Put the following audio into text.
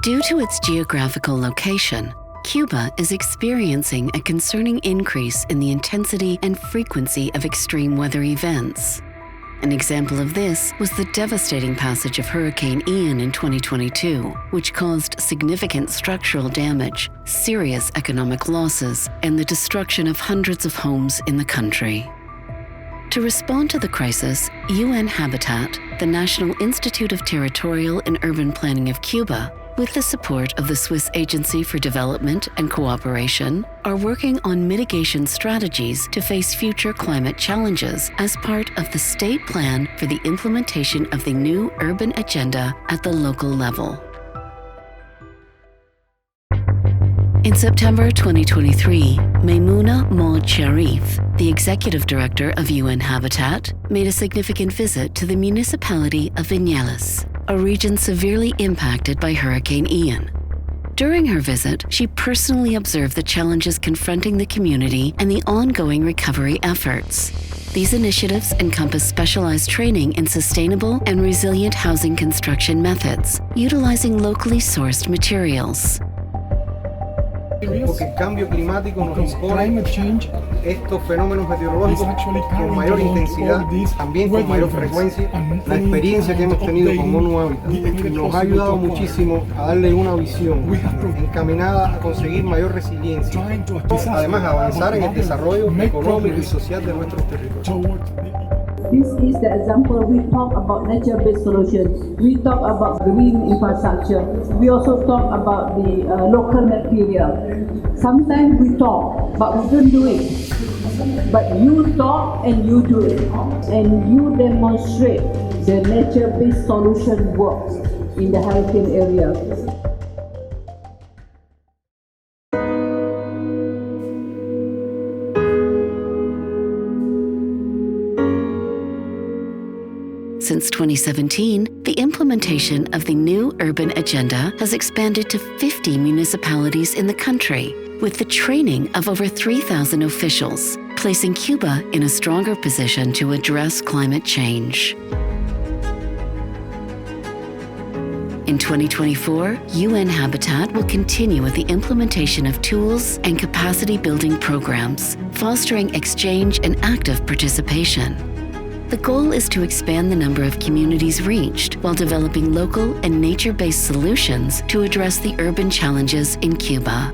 Due to its geographical location, Cuba is experiencing a concerning increase in the intensity and frequency of extreme weather events. An example of this was the devastating passage of Hurricane Ian in 2022, which caused significant structural damage, serious economic losses, and the destruction of hundreds of homes in the country. To respond to the crisis, ONU-Habitat, the National Institute of Territorial and Urban Planning of Cuba, with the support of the Swiss Agency for Development and Cooperation, are working on mitigation strategies to face future climate challenges as part of the state plan for the implementation of the new urban agenda at the local level. In September 2023, Maimouna Maud Sharif, the executive director of ONU-Habitat, made a significant visit to the municipality of Vinales, a region severely impacted by Hurricane Ian. During her visit, she personally observed the challenges confronting the community and the ongoing recovery efforts. These initiatives encompass specialized training in sustainable and resilient housing construction methods, utilizing locally sourced materials. Porque el cambio climático nos impone estos fenómenos meteorológicos con mayor intensidad, también con mayor frecuencia. La experiencia que hemos tenido con ONU-Habitat nos ha ayudado muchísimo a darle una visión encaminada a conseguir mayor resiliencia, además avanzar en el desarrollo económico y social de nuestros territorios. This is the example. We talk about nature-based solutions. We talk about green infrastructure. We also talk about the local material. Sometimes we talk, but we don't do it. But you talk and you do it. And you demonstrate the nature-based solution works in the hurricane area. Since 2017, the implementation of the new urban agenda has expanded to 50 municipalities in the country, with the training of over 3,000 officials, placing Cuba in a stronger position to address climate change. In 2024, ONU-Habitat will continue with the implementation of tools and capacity-building programs, fostering exchange and active participation. The goal is to expand the number of communities reached while developing local and nature-based solutions to address the urban challenges in Cuba.